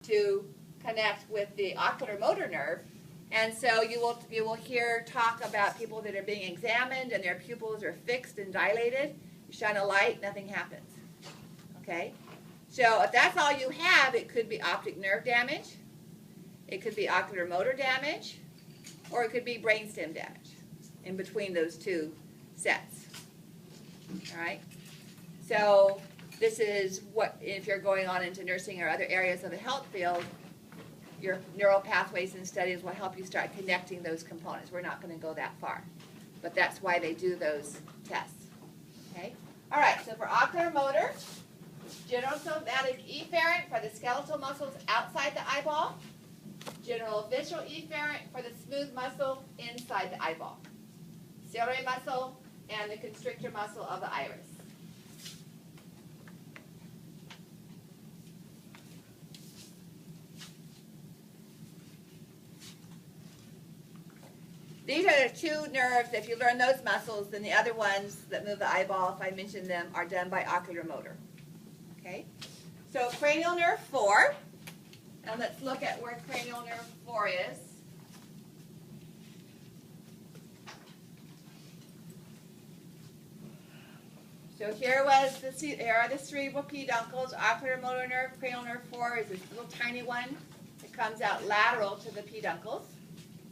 to connect with the ocular motor nerve. And so you will hear talk about people that are being examined and their pupils are fixed and dilated. You shine a light, nothing happens. Okay? So if that's all you have, it could be optic nerve damage, it could be ocular motor damage, or it could be brainstem damage in between those two sets. All right? So this is what, if you're going on into nursing or other areas of the health field, your neural pathways and studies will help you start connecting those components. We're not going to go that far, but that's why they do those tests. Okay? All right, so for ocular motor, general somatic efferent for the skeletal muscles outside the eyeball, general visceral efferent for the smooth muscle inside the eyeball, ciliary muscle, and the constrictor muscle of the iris. These are the two nerves. If you learn those muscles, then the other ones that move the eyeball, if I mention them, are done by ocular motor. Okay? So cranial nerve 4, and let's look at where cranial nerve 4 is. So here are the cerebral peduncles. Ocular motor nerve, cranial nerve 4 is this little tiny one that comes out lateral to the peduncles.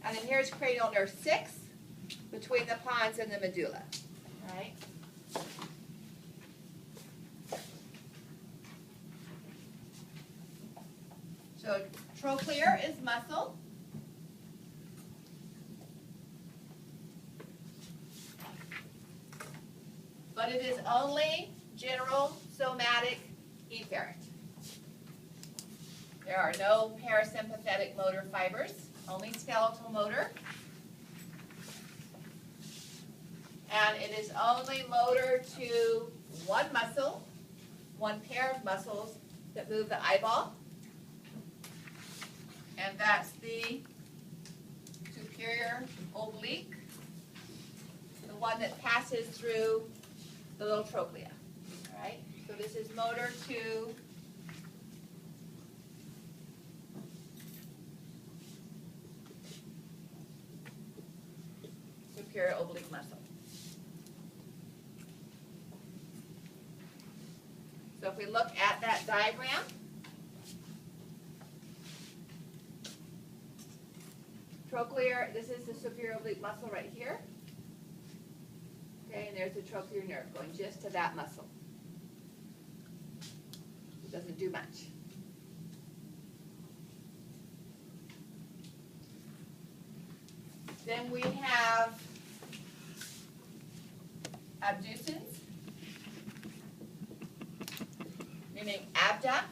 And then here's cranial nerve 6 between the pons and the medulla. All right? So trochlear is muscle. But it is only general somatic efferent. There are no parasympathetic motor fibers, only skeletal motor. And it is only motor to one muscle, one pair of muscles that move the eyeball. And that's the superior oblique, the one that passes through the little trochlea. All right? So this is motor to superior oblique muscle. So if we look at that diagram, trochlear, this is the superior oblique muscle right here. Okay, and there's the trochlear nerve going just to that muscle. It doesn't do much. Then we have abducens, meaning abduct.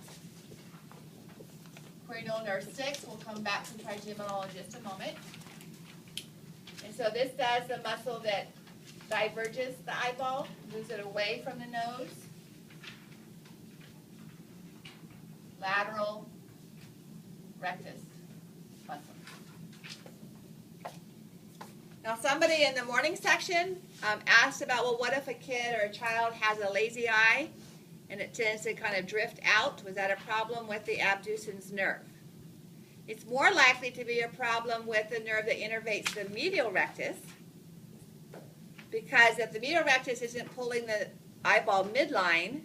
Cranial nerve 6, we'll come back to trigeminal in just a moment. And so this does the muscle that diverges the eyeball, moves it away from the nose. Lateral rectus muscle. Now somebody in the morning section asked about, well, what if a kid or a child has a lazy eye and it tends to kind of drift out? Was that a problem with the abducens nerve? It's more likely to be a problem with the nerve that innervates the medial rectus, because if the medial rectus isn't pulling the eyeball midline,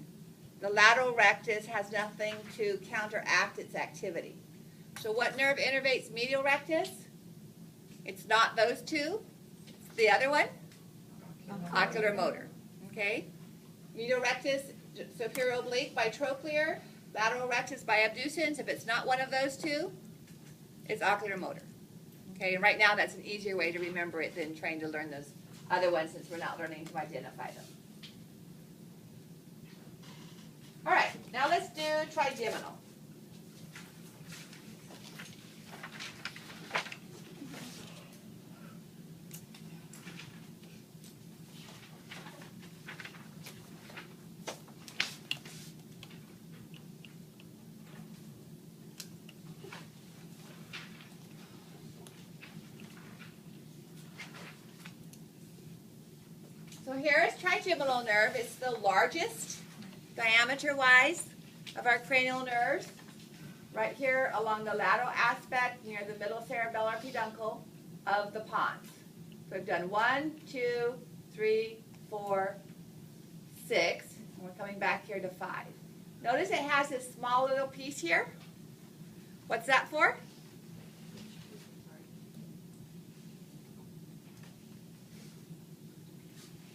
the lateral rectus has nothing to counteract its activity. So what nerve innervates medial rectus? It's not those two. It's the other one, ocular motor. Okay? Medial rectus, superior oblique by trochlear, lateral rectus by abducens. If it's not one of those two, it's ocular motor. Okay, and right now that's an easier way to remember it than trying to learn those other ones, since we're not learning to identify them. All right, now let's do trigeminal. So here is trigeminal nerve. It's the largest diameter-wise of our cranial nerves. right here along the lateral aspect near the middle cerebellar peduncle of the pons. So we've done 1, 2, 3, 4, 6, and we're coming back here to 5. Notice it has this small little piece here. What's that for?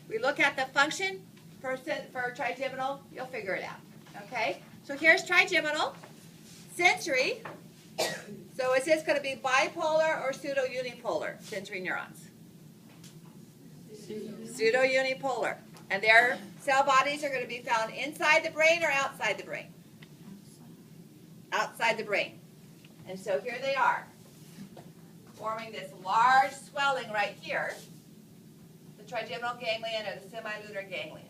We look at the function for trigeminal, you'll figure it out. Okay? So here's trigeminal. Sensory. So is this going to be bipolar or pseudo-unipolar sensory neurons? Pseudo-unipolar. And their cell bodies are going to be found inside the brain or outside the brain? Outside the brain. And so here they are, forming this large swelling right here, the trigeminal ganglion or the semilunar ganglion.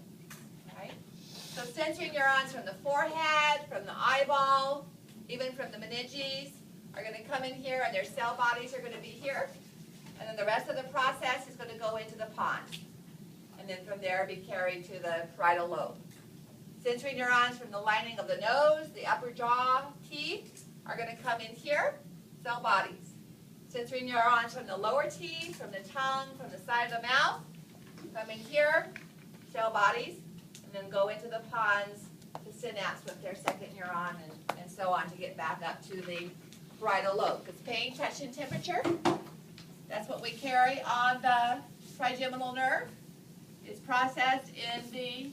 Right? So sensory neurons from the forehead, from the eyeball, even from the meninges are going to come in here, and their cell bodies are going to be here. And then the rest of the process is going to go into the pons. And then from there be carried to the parietal lobe. Sensory neurons from the lining of the nose, the upper jaw teeth are going to come in here, cell bodies. Sensory neurons from the lower teeth, from the tongue, from the side of the mouth, come in here, cell bodies, and then go into the pons to synapse with their second neuron and so on to get back up to the parietal lobe. Because pain, touch, and temperature, that's what we carry on the trigeminal nerve, is processed in the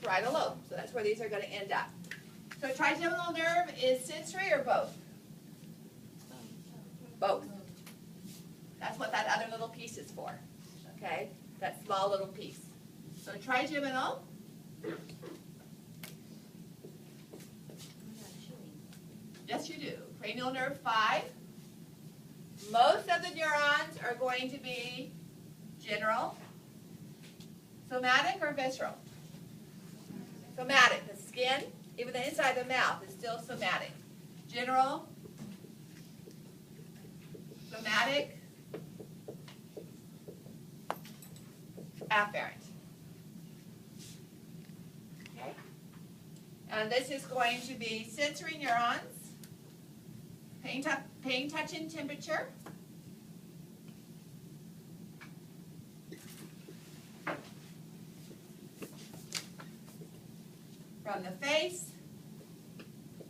parietal lobe. So that's where these are going to end up. So trigeminal nerve is sensory or both? Both. That's what that other little piece is for. Okay? That small little piece. So trigeminal. Yes, you do. Cranial nerve 5. Most of the neurons are going to be general, somatic, or visceral. Somatic. The skin, even the inside of the mouth, is still somatic. General, somatic, afferent. Okay? And this is going to be sensory neurons, pain, touch, and temperature. From the face,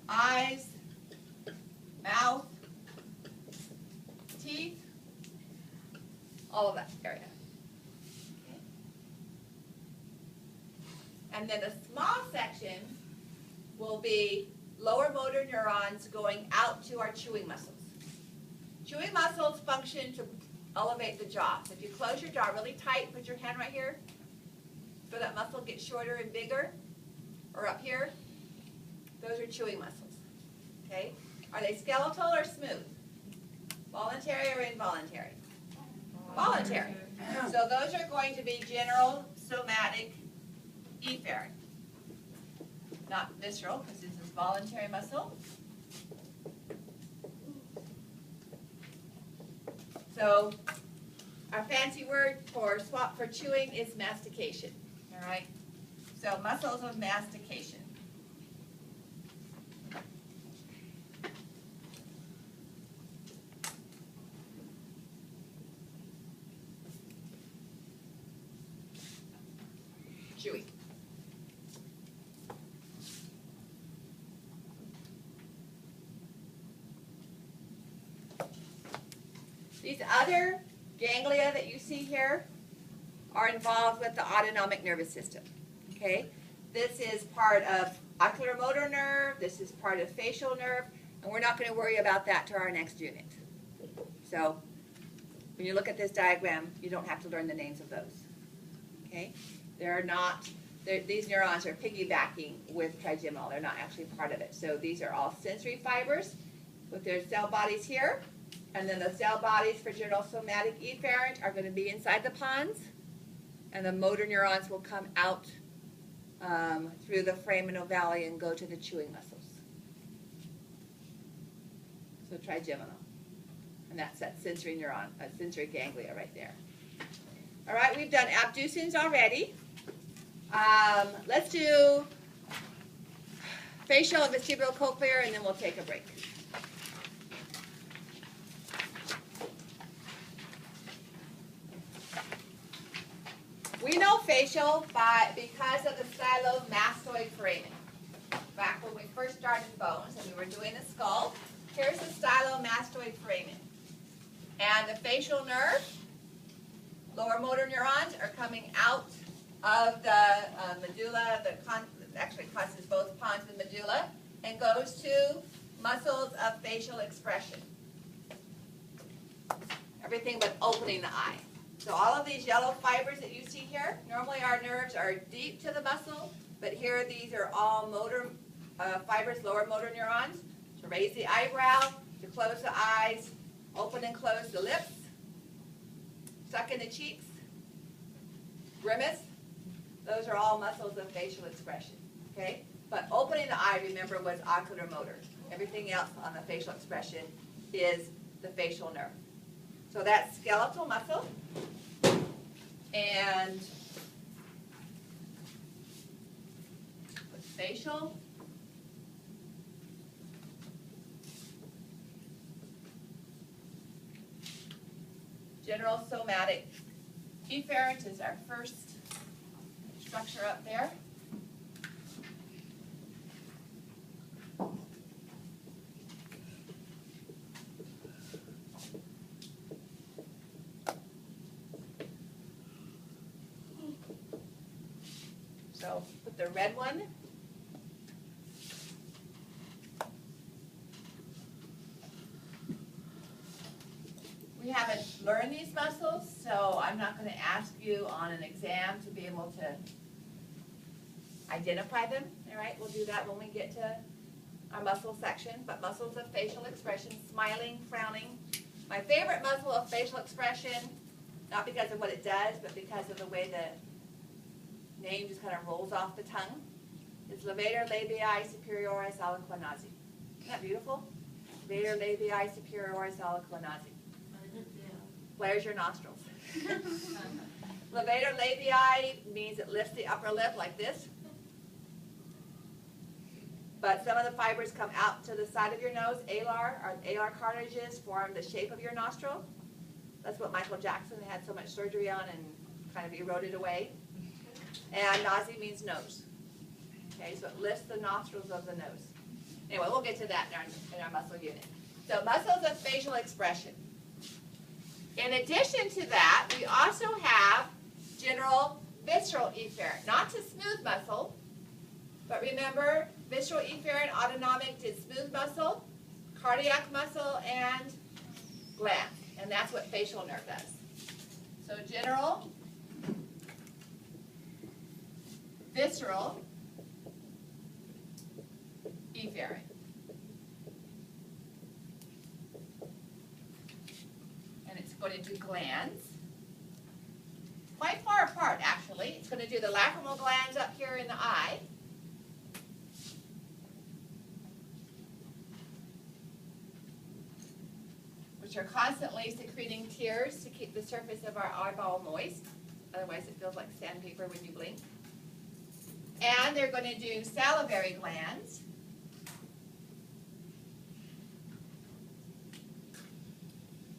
eyes, mouth, teeth, all of that area. Okay. And then a small section will be lower motor neurons going out to our chewing muscles. Chewing muscles function to elevate the jaw. So if you close your jaw really tight, put your hand right here, so that muscle gets shorter and bigger, or up here, those are chewing muscles. Okay? Are they skeletal or smooth? Voluntary or involuntary? Voluntary. So those are going to be general, somatic, efferent. Not visceral, because this is voluntary muscle. So our fancy word for swap for chewing is mastication. All right? So muscles of mastication. Chewing. These other ganglia that you see here are involved with the autonomic nervous system. Okay? This is part of ocular motor nerve, this is part of facial nerve, and we're not going to worry about that to our next unit. So, when you look at this diagram, you don't have to learn the names of those. Okay? These neurons are piggybacking with trigeminal. They're not actually part of it. So these are all sensory fibers with their cell bodies here. And then the cell bodies for general somatic efferent are going to be inside the pons. And the motor neurons will come out through the foramen ovale and go to the chewing muscles. So trigeminal. And that's that sensory neuron, sensory ganglia right there. All right, we've done abducens already. Let's do facial and vestibulocochlear, and then we'll take a break. We know facial because of the stylomastoid foramen. Back when we first started bones and we were doing the skull, here's the stylomastoid foramen. And the facial nerve, lower motor neurons, are coming out of the medulla, actually crosses both pons and medulla, and goes to muscles of facial expression. Everything but opening the eye. So all of these yellow fibers that you see here, normally our nerves are deep to the muscle, but here these are all motor fibers, lower motor neurons, to raise the eyebrow, to close the eyes, open and close the lips, suck in the cheeks, grimace. Those are all muscles of facial expression, okay? But opening the eye, remember, was ocular motor. Everything else on the facial expression is the facial nerve. So that's skeletal muscle. And facial. General somatic efferent is our first structure up there. So put the red one. We haven't learned these muscles, so I'm not going to ask you on an exam to be able to identify them. All right, we'll do that when we get to our muscle section. But muscles of facial expression, smiling, frowning. My favorite muscle of facial expression, not because of what it does, but because of the way the name just kind of rolls off the tongue, is levator labii superioris aliquanasi. Isn't that beautiful? Levator labii superioris aliquanasi. Flares your nostrils. Levator labii means it lifts the upper lip like this. But some of the fibers come out to the side of your nose. Alar cartilages form the shape of your nostril. That's what Michael Jackson had so much surgery on and kind of eroded away. And nasi means nose. Okay, so it lifts the nostrils of the nose. Anyway, we'll get to that in our muscle unit. So muscles of facial expression. In addition to that, we also have general visceral efferent. Not to smooth muscle, but remember, visceral efferent, autonomic did smooth muscle, cardiac muscle, and gland. And that's what facial nerve does. So general, visceral, efferent. And it's going to do glands. Quite far apart, actually. It's going to do the lacrimal glands up here in the eye. Which are constantly secreting tears to keep the surface of our eyeball moist. Otherwise it feels like sandpaper when you blink. And they're going to do salivary glands.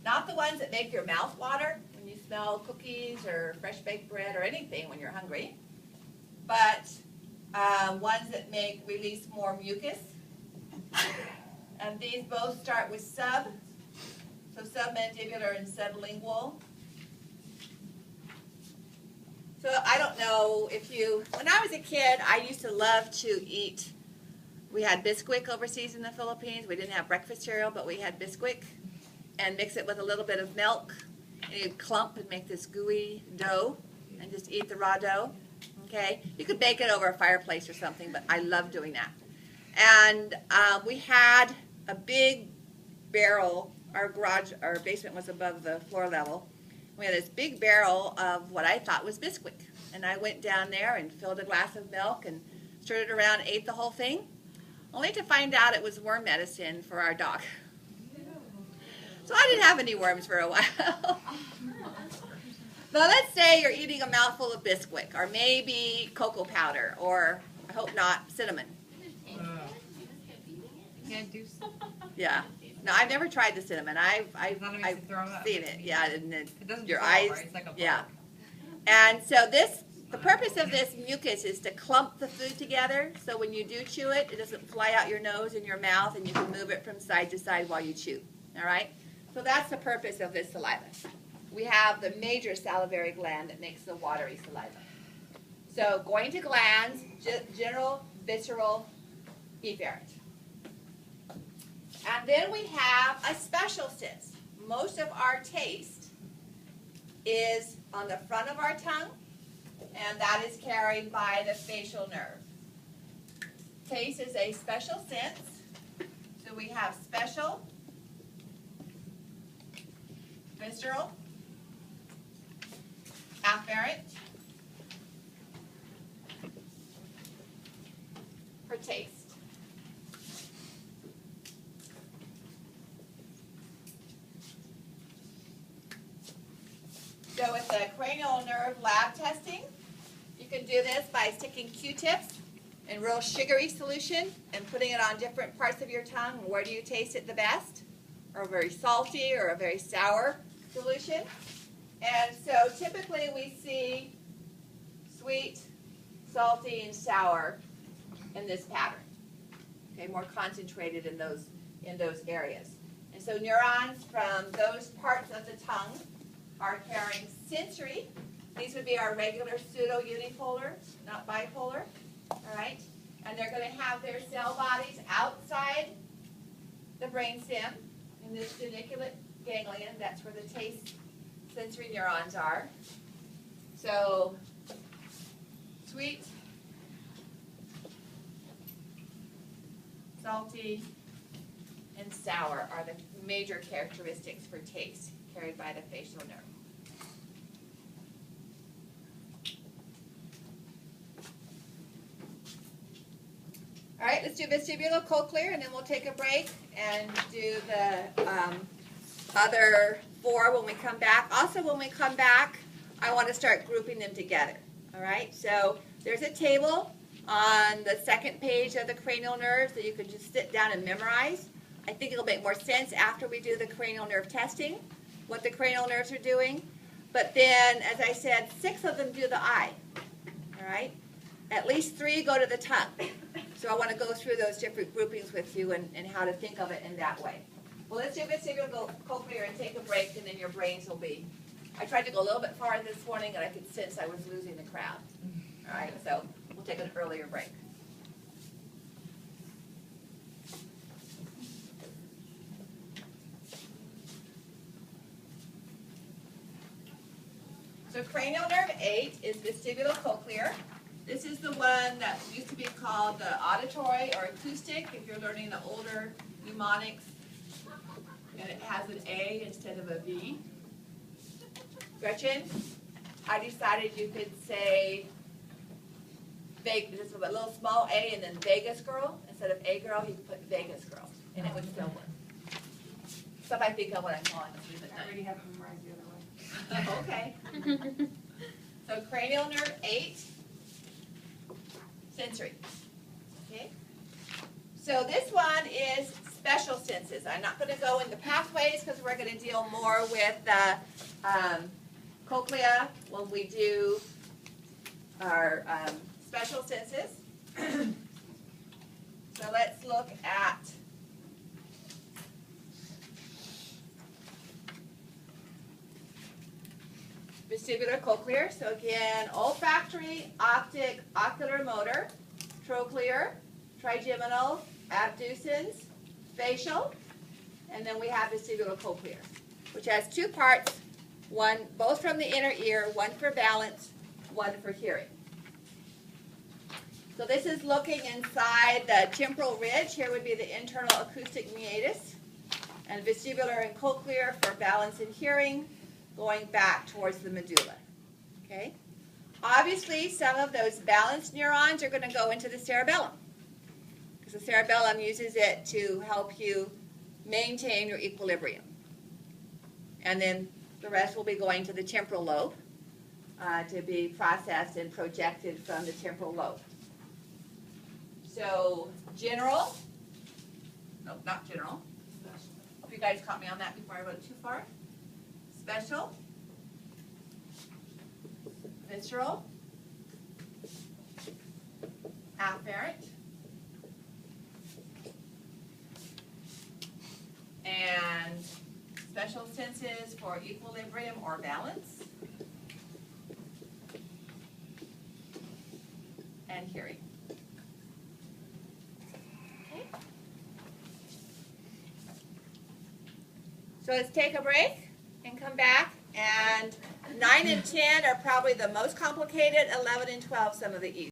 Not the ones that make your mouth water when you smell cookies or fresh baked bread or anything when you're hungry, but ones that release more mucus. And these both start with sub. So submandibular and sublingual. So I don't know if when I was a kid, I used to love to eat. We had Bisquick overseas in the Philippines. We didn't have breakfast cereal, but we had Bisquick, and mix it with a little bit of milk, and you'd clump and make this gooey dough, and just eat the raw dough. Okay, you could bake it over a fireplace or something, but I love doing that. And we had a big barrel. Our basement was above the floor level. We had this big barrel of what I thought was Bisquick. And I went down there and filled a glass of milk and stirred it around and ate the whole thing, only to find out it was worm medicine for our dog. So I didn't have any worms for a while. Now let's say you're eating a mouthful of Bisquick, or maybe cocoa powder, or I hope not, cinnamon. Can't do Yeah. No, I've never tried the cinnamon. I've seen it. Yeah, and then It doesn't your dissolve, eyes. right? It's like a Yeah. bug. And so the purpose of this mucus is to clump the food together. So when you do chew it, it doesn't fly out your nose and your mouth, and you can move it from side to side while you chew. All right. So that's the purpose of this saliva. We have the major salivary gland that makes the watery saliva. So going to glands, general, visceral, efferent. And then we have a special sense. Most of our taste is on the front of our tongue, and that is carried by the facial nerve. Taste is a special sense. So we have special, visceral, afferent, for taste. So with the cranial nerve lab testing, you can do this by sticking Q-tips in real sugary solution and putting it on different parts of your tongue. Where do you taste it the best? Or a very salty or a very sour solution. And so typically we see sweet, salty, and sour in this pattern. Okay, more concentrated in those areas. And so neurons from those parts of the tongue are carrying sensory. These would be our regular pseudo-unipolar, not bipolar. All right? And they're going to have their cell bodies outside the brainstem in this geniculate ganglion. That's where the taste sensory neurons are. So, sweet, salty, and sour are the major characteristics for taste carried by the facial nerve. All right, let's do vestibulocochlear, and then we'll take a break and do the other four when we come back. Also, when we come back, I want to start grouping them together. All right, so there's a table on the second page of the cranial nerves that you can just sit down and memorize. I think it'll make more sense after we do the cranial nerve testing, what the cranial nerves are doing. But then, as I said, 6 of them do the eye. All right, at least 3 go to the tongue. So I want to go through those different groupings with you and how to think of it in that way. Well, let's do vestibulocochlear and take a break, and then your brains will be. I tried to go a little bit farther this morning, and I could sense I was losing the crowd. All right, so we'll take an earlier break. So cranial nerve 8 is vestibulocochlear. This is the one that used to be called the auditory or acoustic if you're learning the older mnemonics, and it has an A instead of a V. Gretchen, I decided you could say this with a little small A and then Vegas girl. Instead of A girl, you could put Vegas girl, and it would still work. Stuff I think of when I'm calling this at night. I already have it memorized the other way. Okay. So cranial nerve 8. Sensory. Okay. So this one is special senses. I'm not going to go into pathways because we're going to deal more with the cochlea when we do our special senses. So let's look at vestibulocochlear. So again, olfactory, optic, ocular motor, trochlear, trigeminal, abducens, facial, and then we have vestibulocochlear, which has 2 parts, one both from the inner ear, one for balance, one for hearing. So this is looking inside the temporal ridge. Here would be the internal acoustic meatus, and vestibular and cochlear for balance and hearing, going back towards the medulla. Okay? Obviously, some of those balance neurons are going to go into the cerebellum, because the cerebellum uses it to help you maintain your equilibrium. And then the rest will be going to the temporal lobe to be processed and projected from the temporal lobe. So general, Nope, not general. Hope you guys caught me on that before I went too far. Special. Visceral. Afferent. And special senses for equilibrium or balance. And hearing. Okay. So let's take a break and come back. And 9 and 10 are probably the most complicated, 11 and 12 some of the easiest.